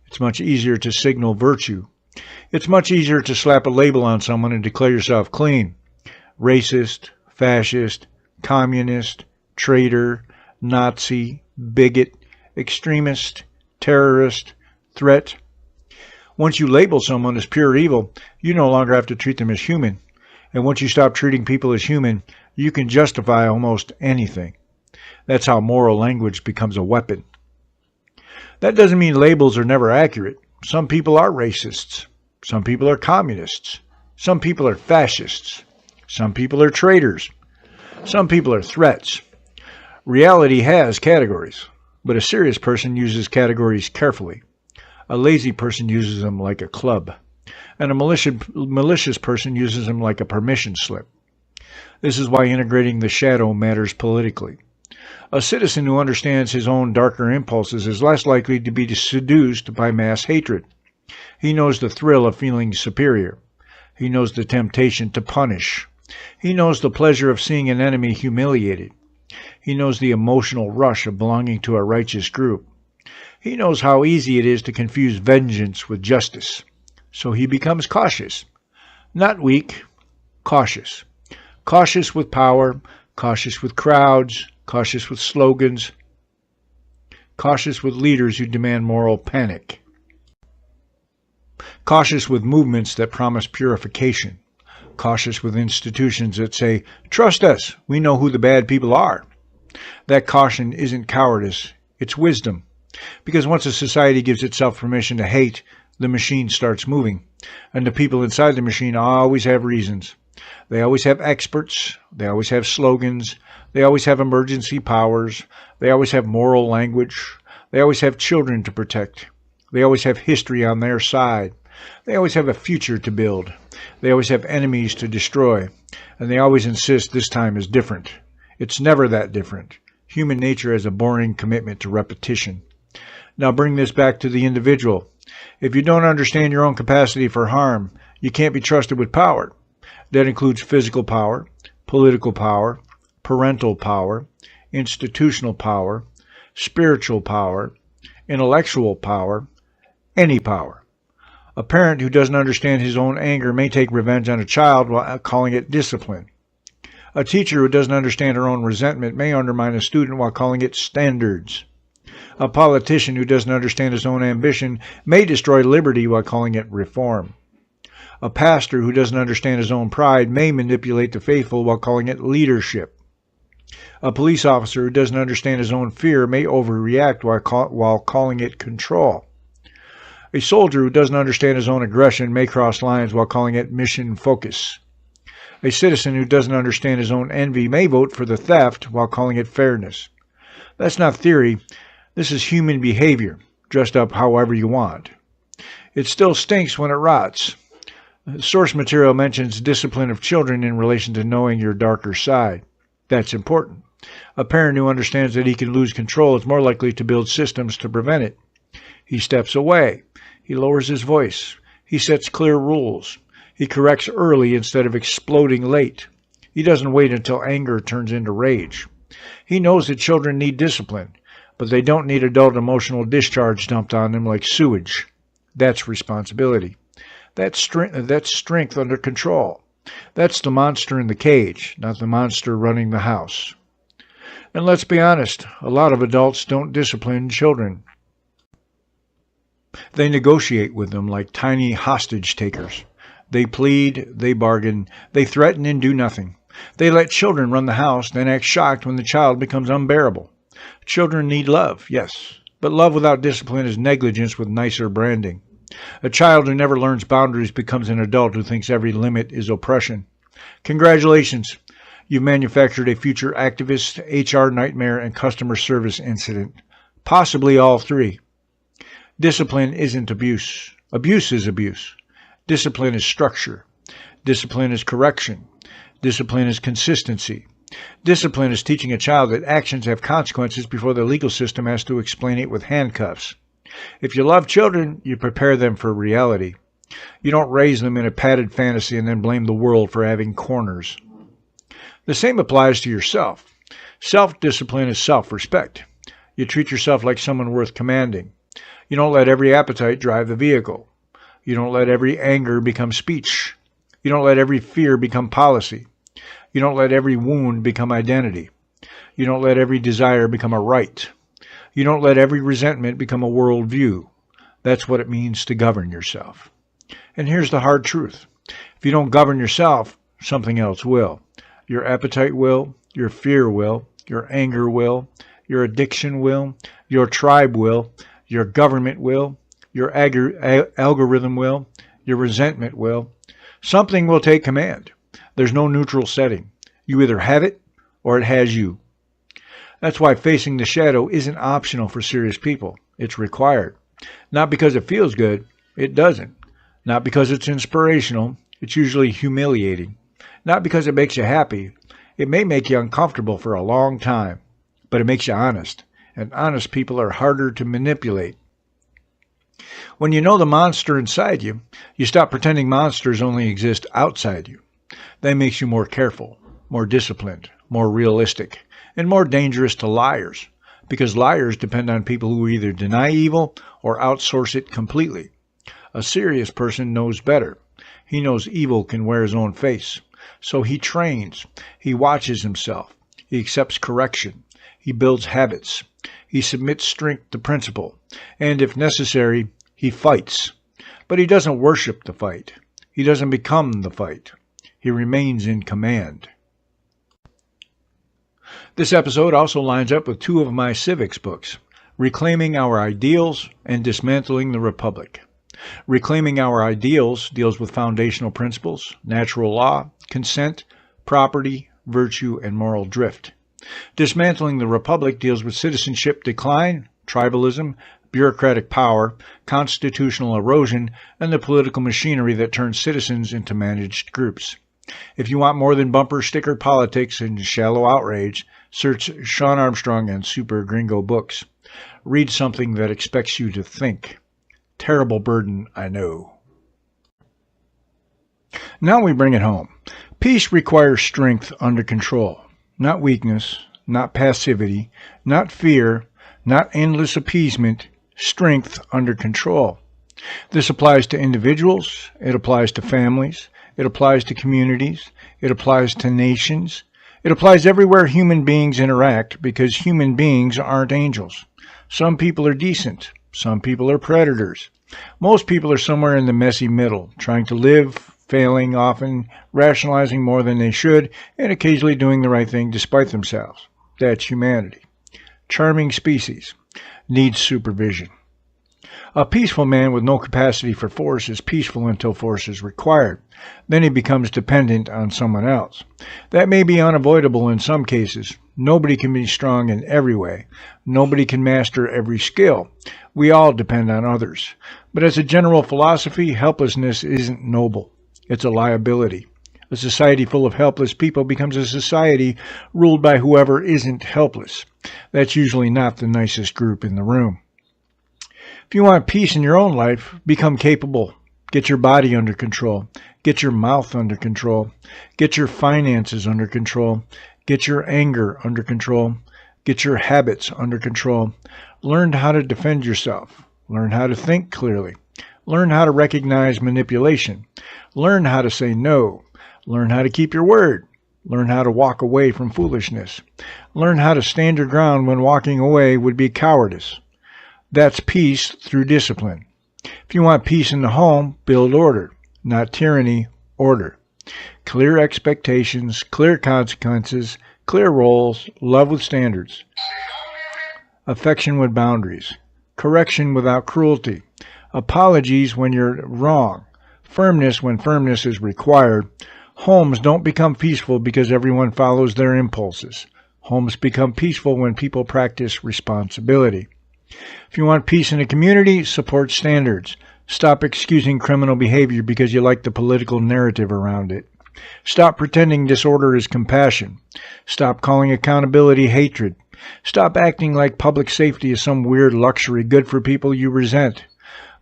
S1: It's much easier to signal virtue. It's much easier to slap a label on someone and declare yourself clean. Racist, fascist, communist, traitor, Nazi, bigot, extremist, terrorist, threat. Once you label someone as pure evil, you no longer have to treat them as human. And once you stop treating people as human, you can justify almost anything. That's how moral language becomes a weapon. That doesn't mean labels are never accurate. Some people are racists. Some people are communists. Some people are fascists. Some people are traitors. Some people are threats. Reality has categories, but a serious person uses categories carefully. A lazy person uses them like a club, and a malicious person uses them like a permission slip. This is why integrating the shadow matters politically. A citizen who understands his own darker impulses is less likely to be seduced by mass hatred. He knows the thrill of feeling superior. He knows the temptation to punish. He knows the pleasure of seeing an enemy humiliated. He knows the emotional rush of belonging to a righteous group. He knows how easy it is to confuse vengeance with justice. So he becomes cautious. Not weak, cautious. Cautious with power, cautious with crowds, cautious with slogans, cautious with leaders who demand moral panic. cautious with movements that promise purification, cautious with institutions that say, "Trust us, we know who the bad people are." That caution isn't cowardice, it's wisdom. Because once a society gives itself permission to hate, the machine starts moving. And the people inside the machine always have reasons. They always have experts, they always have slogans, they always have emergency powers, they always have moral language, they always have children to protect, they always have history on their side, they always have a future to build, they always have enemies to destroy, and they always insist this time is different. It's never that different. Human nature has a boring commitment to repetition. Now bring this back to the individual. If you don't understand your own capacity for harm, you can't be trusted with power. That includes physical power, political power, parental power, institutional power, spiritual power, intellectual power, any power. A parent who doesn't understand his own anger may take revenge on a child while calling it discipline. A teacher who doesn't understand her own resentment may undermine a student while calling it standards. A politician who doesn't understand his own ambition may destroy liberty while calling it reform. A pastor who doesn't understand his own pride may manipulate the faithful while calling it leadership. A police officer who doesn't understand his own fear may overreact while calling it control. A soldier who doesn't understand his own aggression may cross lines while calling it mission focus. A citizen who doesn't understand his own envy may vote for the theft while calling it fairness. That's not theory. This is human behavior, dressed up however you want. It still stinks when it rots. Source material mentions discipline of children in relation to knowing your darker side. That's important. A parent who understands that he can lose control is more likely to build systems to prevent it. He steps away. He lowers his voice. He sets clear rules. He corrects early instead of exploding late. He doesn't wait until anger turns into rage. He knows that children need discipline, but they don't need adult emotional discharge dumped on them like sewage. That's responsibility. That's strength under control. That's the monster in the cage, not the monster running the house. And let's be honest, a lot of adults don't discipline children. They negotiate with them like tiny hostage takers. They plead, they bargain, they threaten and do nothing. They let children run the house, then act shocked when the child becomes unbearable. Children need love, yes, but love without discipline is negligence with nicer branding. A child who never learns boundaries becomes an adult who thinks every limit is oppression. Congratulations, you've manufactured a future activist, HR nightmare, and customer service incident. Possibly all three. Discipline isn't abuse. Abuse is abuse. Discipline is structure. Discipline is correction. Discipline is consistency. Discipline is teaching a child that actions have consequences before the legal system has to explain it with handcuffs. If you love children, you prepare them for reality. You don't raise them in a padded fantasy and then blame the world for having corners. The same applies to yourself. Self-discipline is self-respect. You treat yourself like someone worth commanding. You don't let every appetite drive the vehicle. You don't let every anger become speech. You don't let every fear become policy. You don't let every wound become identity. You don't let every desire become a right. You don't let every resentment become a worldview. That's what it means to govern yourself. And here's the hard truth. If you don't govern yourself, something else will. Your appetite will, your fear will, your anger will, your addiction will, your tribe will, your government will, your algorithm will, your resentment will. Something will take command. There's no neutral setting. You either have it or it has you. That's why facing the shadow isn't optional for serious people. It's required. Not because it feels good. It doesn't. Not because it's inspirational. It's usually humiliating. Not because it makes you happy. It may make you uncomfortable for a long time, but it makes you honest. And honest people are harder to manipulate. When you know the monster inside you, you stop pretending monsters only exist outside you. That makes you more careful, more disciplined, more realistic, and more dangerous to liars, because liars depend on people who either deny evil or outsource it completely. A serious person knows better. He knows evil can wear his own face. So he trains, he watches himself, he accepts correction, he builds habits, he submits strength to principle, and if necessary, he fights. But he doesn't worship the fight. He doesn't become the fight. He remains in command. This episode also lines up with two of my civics books, Reclaiming Our Ideals and Dismantling the Republic. Reclaiming Our Ideals deals with foundational principles, natural law, consent, property, virtue, and moral drift. Dismantling the Republic deals with citizenship decline, tribalism, bureaucratic power, constitutional erosion, and the political machinery that turns citizens into managed groups. If you want more than bumper sticker politics and shallow outrage, search Shawn Armstrong and Super Gringo books. Read something that expects you to think. Terrible burden, I know. Now we bring it home. Peace requires strength under control, not weakness, not passivity, not fear, not endless appeasement, strength under control. This applies to individuals, it applies to families, it applies to communities, it applies to nations, it applies everywhere human beings interact because human beings aren't angels. Some people are decent, some people are predators. Most people are somewhere in the messy middle, trying to live, failing often, rationalizing more than they should, and occasionally doing the right thing despite themselves. That's humanity. Charming species. Needs supervision. A peaceful man with no capacity for force is peaceful until force is required. Then he becomes dependent on someone else. That may be unavoidable in some cases. Nobody can be strong in every way. Nobody can master every skill. We all depend on others. But as a general philosophy, helplessness isn't noble. It's a liability. A society full of helpless people becomes a society ruled by whoever isn't helpless. That's usually not the nicest group in the room. If you want peace in your own life, become capable. Get your body under control. Get your mouth under control. Get your finances under control. Get your anger under control. Get your habits under control. Learn how to defend yourself. Learn how to think clearly. Learn how to recognize manipulation. Learn how to say no. Learn how to keep your word. Learn how to walk away from foolishness. Learn how to stand your ground when walking away would be cowardice. That's peace through discipline. If you want peace in the home, build order. Not tyranny, order. Clear expectations, clear consequences, clear roles, love with standards. Affection with boundaries. Correction without cruelty. Apologies when you're wrong. Firmness when firmness is required. Homes don't become peaceful because everyone follows their impulses. Homes become peaceful when people practice responsibility. If you want peace in a community, support standards. Stop excusing criminal behavior because you like the political narrative around it. Stop pretending disorder is compassion. Stop calling accountability hatred. Stop acting like public safety is some weird luxury good for people you resent.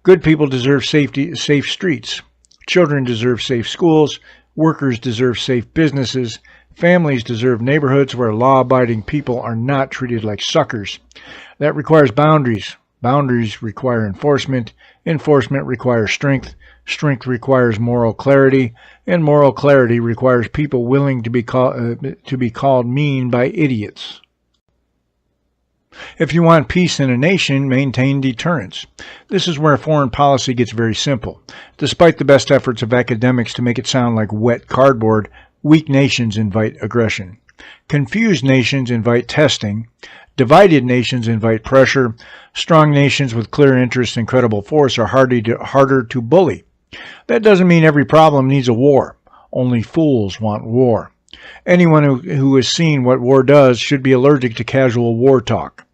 S1: Good people deserve safe streets. Children deserve safe schools. Workers deserve safe businesses. Families deserve neighborhoods where law-abiding people are not treated like suckers. That requires boundaries. Boundaries require enforcement. Enforcement requires strength. Strength requires moral clarity. And moral clarity requires people willing to be called mean by idiots. If you want peace in a nation, maintain deterrence. This is where foreign policy gets very simple. Despite the best efforts of academics to make it sound like wet cardboard, weak nations invite aggression. Confused nations invite testing. Divided nations invite pressure. Strong nations with clear interests and credible force are harder to bully. That doesn't mean every problem needs a war. Only fools want war. Anyone who has seen what war does should be allergic to casual war talk.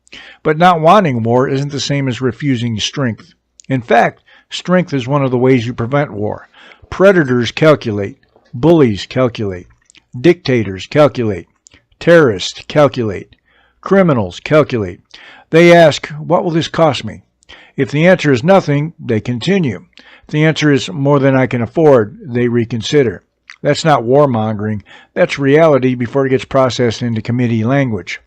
S1: But not wanting war isn't the same as refusing strength. In fact, strength is one of the ways you prevent war. Predators calculate. Bullies calculate. Dictators calculate. Terrorists calculate. Criminals calculate. They ask, what will this cost me? If the answer is nothing, they continue. If the answer is more than I can afford, they reconsider. That's not warmongering. That's reality before it gets processed into committee language.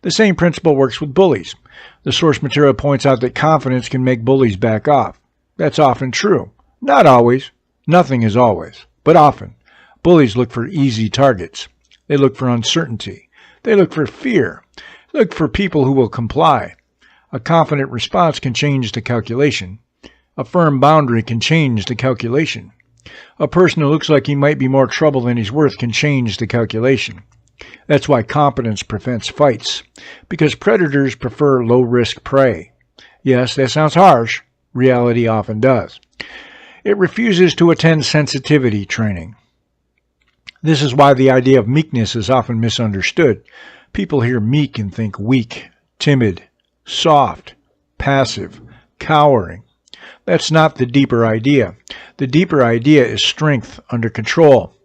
S1: The same principle works with bullies. The source material points out that confidence can make bullies back off. That's often true. Not always. Nothing is always, but often. Bullies look for easy targets. They look for uncertainty. They look for fear. They look for people who will comply. A confident response can change the calculation. A firm boundary can change the calculation. A person who looks like he might be more trouble than he's worth can change the calculation. That's why competence prevents fights, because predators prefer low-risk prey. Yes, that sounds harsh. Reality often does. It refuses to attend sensitivity training. This is why the idea of meekness is often misunderstood. People hear meek and think weak, timid, soft, passive, cowering. That's not the deeper idea. The deeper idea is strength under control,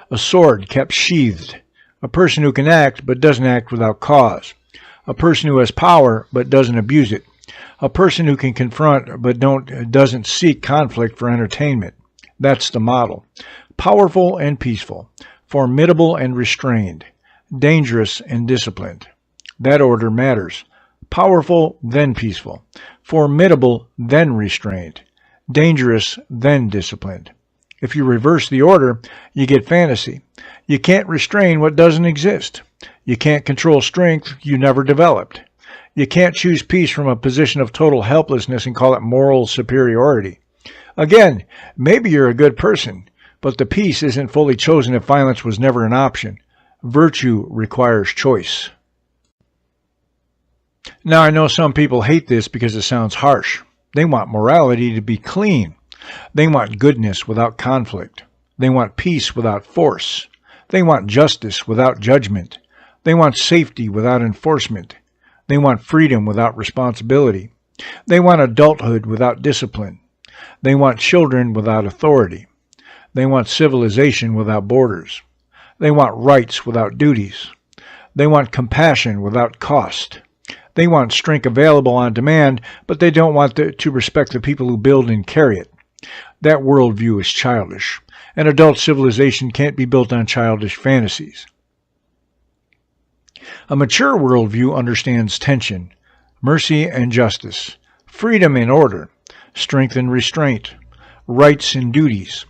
S1: a sword kept sheathed, a person who can act but doesn't act without cause, a person who has power but doesn't abuse it, a person who can confront but doesn't seek conflict for entertainment. That's the model. Powerful and peaceful, formidable and restrained, dangerous and disciplined. That order matters. Powerful, then peaceful. Formidable, then restrained. Dangerous, then disciplined. If you reverse the order, you get fantasy. You can't restrain what doesn't exist. You can't control strength you never developed. You can't choose peace from a position of total helplessness and call it moral superiority. Again, maybe you're a good person, but the peace isn't fully chosen if violence was never an option. Virtue requires choice. Now, I know some people hate this because it sounds harsh. They want morality to be clean. They want goodness without conflict. They want peace without force. They want justice without judgment. They want safety without enforcement. They want freedom without responsibility. They want adulthood without discipline. They want children without authority. They want civilization without borders. They want rights without duties. They want compassion without cost. They want strength available on demand, but they don't want to respect the people who build and carry it. That worldview is childish. An adult civilization can't be built on childish fantasies. A mature worldview understands tension, mercy and justice, freedom and order, strength and restraint, rights and duties,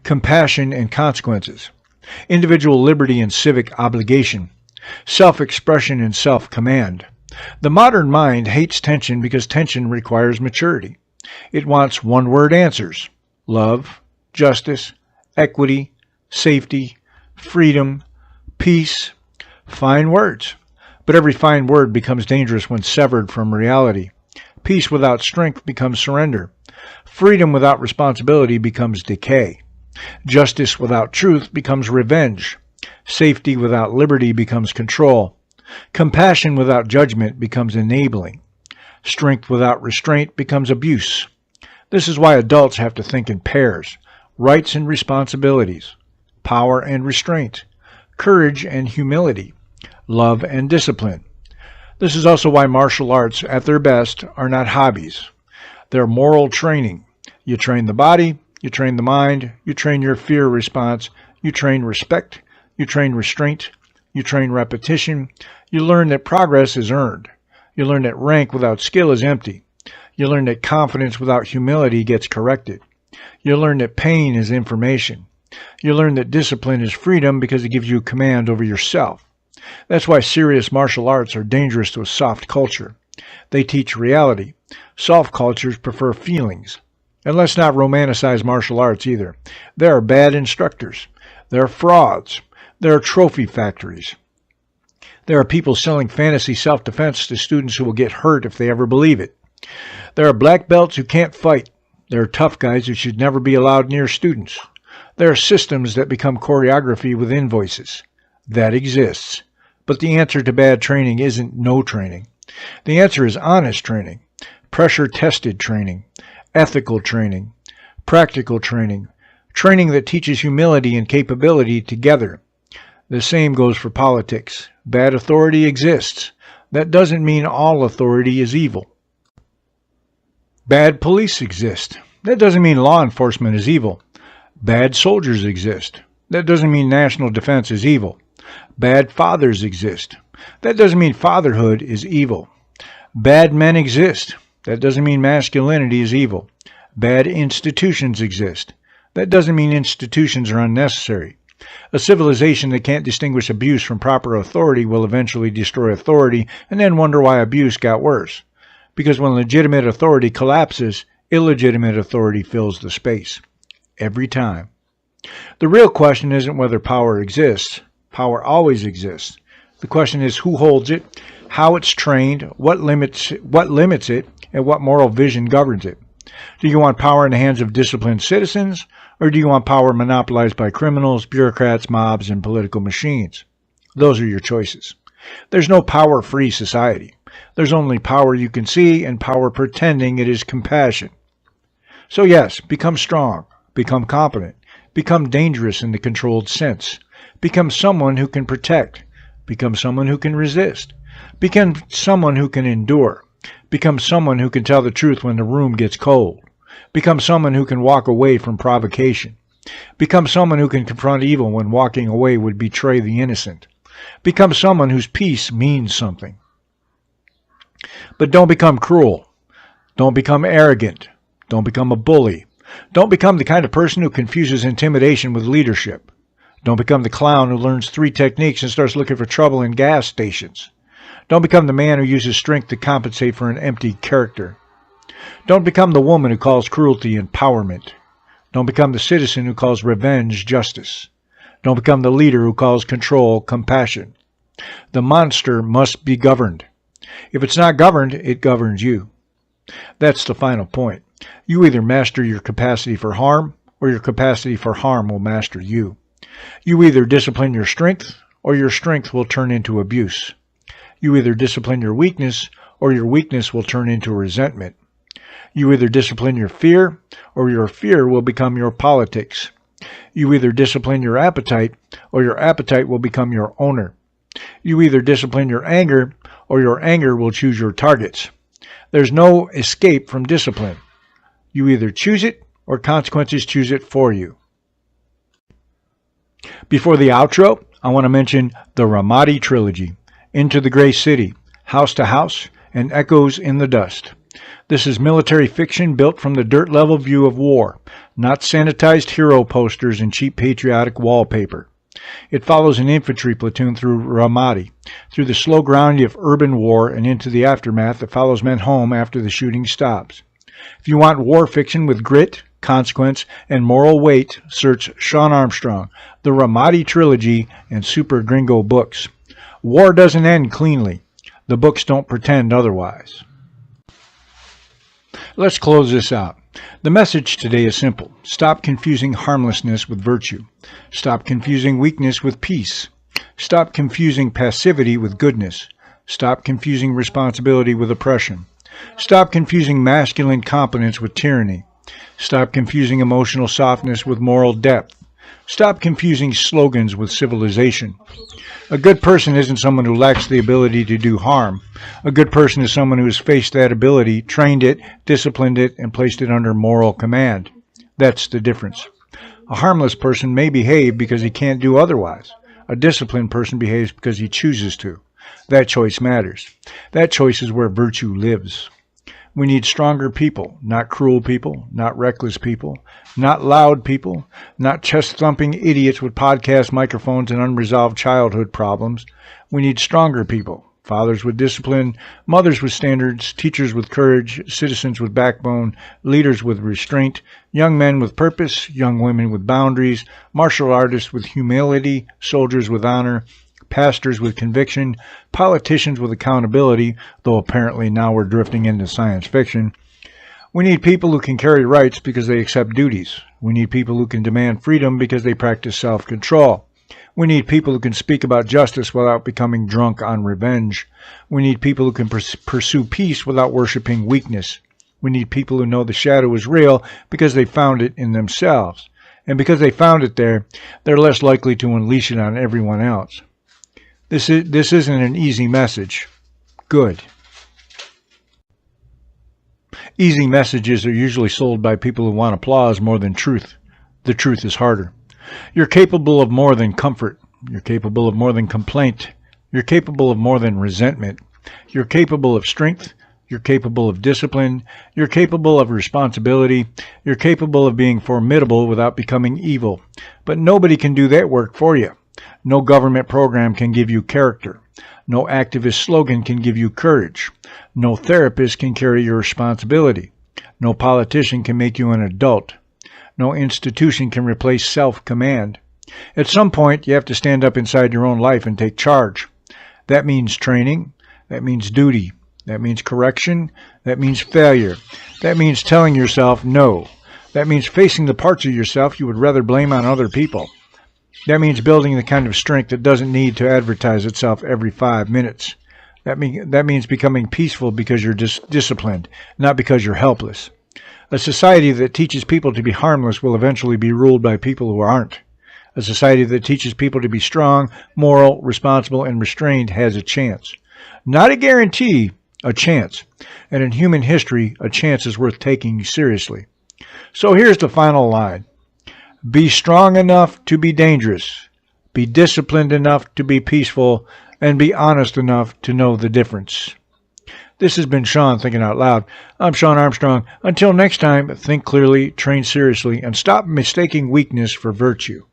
S1: compassion and consequences, individual liberty and civic obligation, self-expression and self-command. The modern mind hates tension because tension requires maturity. It wants one-word answers: love, justice, equity, safety, freedom, peace. Fine words. But every fine word becomes dangerous when severed from reality. Peace without strength becomes surrender. Freedom without responsibility becomes decay. Justice without truth becomes revenge. Safety without liberty becomes control. Compassion without judgment becomes enabling. Strength without restraint becomes abuse. This is why adults have to think in pairs: rights and responsibilities, power and restraint, courage and humility, love and discipline. This is also why martial arts, at their best, are not hobbies. They're moral training. You train the body, you train the mind, you train your fear response, you train respect, you train restraint, you train repetition. You learn that progress is earned. You learn that rank without skill is empty. You learn that confidence without humility gets corrected. You learn that pain is information. You learn that discipline is freedom because it gives you command over yourself. That's why serious martial arts are dangerous to a soft culture. They teach reality. Soft cultures prefer feelings. And let's not romanticize martial arts either. There are bad instructors. There are frauds. There are trophy factories. There are people selling fantasy self-defense to students who will get hurt if they ever believe it. There are black belts who can't fight. There are tough guys who should never be allowed near students. There are systems that become choreography with invoices. That exists. But the answer to bad training isn't no training. The answer is honest training, pressure-tested training, ethical training, practical training, training that teaches humility and capability together. The same goes for politics. Bad authority exists. That doesn't mean all authority is evil. Bad police exist. That doesn't mean law enforcement is evil. Bad soldiers exist. That doesn't mean national defense is evil. Bad fathers exist. That doesn't mean fatherhood is evil. Bad men exist. That doesn't mean masculinity is evil. Bad institutions exist. That doesn't mean institutions are unnecessary. A civilization that can't distinguish abuse from proper authority will eventually destroy authority and then wonder why abuse got worse. Because when legitimate authority collapses, Illegitimate authority fills the space. Every time. The real question isn't whether power exists. Power always exists. The question is who holds it, how it's trained, what limits it, and what moral vision governs it. Do you want power in the hands of disciplined citizens, or do you want power monopolized by criminals, bureaucrats, mobs, and political machines? Those are your choices. There's no power-free society. There's only power you can see and power pretending it is compassion. So yes, become strong, become competent, become dangerous in the controlled sense, become someone who can protect, become someone who can resist, become someone who can endure, become someone who can tell the truth when the room gets cold, become someone who can walk away from provocation, become someone who can confront evil when walking away would betray the innocent, become someone whose peace means something. But don't become cruel. Don't become arrogant. Don't become a bully. Don't become the kind of person who confuses intimidation with leadership. Don't become the clown who learns 3 techniques and starts looking for trouble in gas stations. Don't become the man who uses strength to compensate for an empty character. Don't become the woman who calls cruelty empowerment. Don't become the citizen who calls revenge justice. Don't become the leader who calls control compassion. The monster must be governed. If it's not governed, it governs you. That's the final point. You either master your capacity for harm, or your capacity for harm will master you. You either discipline your strength, or your strength will turn into abuse. You either discipline your weakness, or your weakness will turn into resentment. You either discipline your fear, or your fear will become your politics. You either discipline your appetite, or your appetite will become your owner. You either discipline your anger, or your anger will choose your targets. There's no escape from discipline. You either choose it, or consequences choose it for you. Before the outro, I want to mention the Ramadi trilogy, Into the Gray City, House to House, and Echoes in the Dust. This is military fiction built from the dirt-level view of war, not sanitized hero posters and cheap patriotic wallpaper. It follows an infantry platoon through Ramadi, through the slow grinding of urban war and into the aftermath that follows men home after the shooting stops. If you want war fiction with grit, consequence, and moral weight, search Shawn Armstrong, the Ramadi trilogy, and Super Gringo books. War doesn't end cleanly. The books don't pretend otherwise. Let's close this out. The message today is simple. Stop confusing harmlessness with virtue. Stop confusing weakness with peace. Stop confusing passivity with goodness. Stop confusing responsibility with oppression. Stop confusing masculine competence with tyranny. Stop confusing emotional softness with moral depth. Stop confusing slogans with civilization. A good person isn't someone who lacks the ability to do harm. A good person is someone who has faced that ability, trained it, disciplined it, and placed it under moral command. That's the difference. A harmless person may behave because he can't do otherwise. A disciplined person behaves because he chooses to. That choice matters. That choice is where virtue lives. We need stronger people, not cruel people, not reckless people, not loud people, not chest-thumping idiots with podcast microphones and unresolved childhood problems. We need stronger people, fathers with discipline, mothers with standards, teachers with courage, citizens with backbone, leaders with restraint, young men with purpose, young women with boundaries, martial artists with humility, soldiers with honor, pastors with conviction, politicians with accountability, though apparently now we're drifting into science fiction. We need people who can carry rights because they accept duties. We need people who can demand freedom because they practice self-control. We need people who can speak about justice without becoming drunk on revenge. We need people who can pursue peace without worshiping weakness. We need people who know the shadow is real because they found it in themselves. And because they found it there, they're less likely to unleash it on everyone else. This isn't an easy message. Good. Easy messages are usually sold by people who want applause more than truth. The truth is harder. You're capable of more than comfort. You're capable of more than complaint. You're capable of more than resentment. You're capable of strength. You're capable of discipline. You're capable of responsibility. You're capable of being formidable without becoming evil. But nobody can do that work for you. No government program can give you character. No activist slogan can give you courage. No therapist can carry your responsibility. No politician can make you an adult. No institution can replace self-command. At some point, you have to stand up inside your own life and take charge. That means training. That means duty. That means correction. That means failure. That means telling yourself no. That means facing the parts of yourself you would rather blame on other people. That means building the kind of strength that doesn't need to advertise itself every 5 minutes. That means becoming peaceful because you're disciplined, not because you're helpless. A society that teaches people to be harmless will eventually be ruled by people who aren't. A society that teaches people to be strong, moral, responsible, and restrained has a chance. Not a guarantee, a chance. And in human history, a chance is worth taking seriously. So here's the final line. Be strong enough to be dangerous. Be disciplined enough to be peaceful. And be honest enough to know the difference. This has been Shawn Thinking Out Loud. I'm Shawn Armstrong. Until next time, think clearly, train seriously, and stop mistaking weakness for virtue.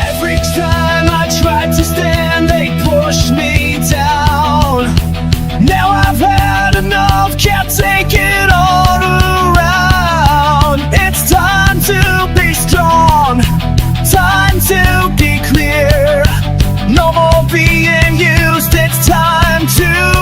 S2: Every time I tried to stand, they pushed me down. Now I've had enough, can't take it all around. It's time to be strong, time to be clear. No more being used, it's time to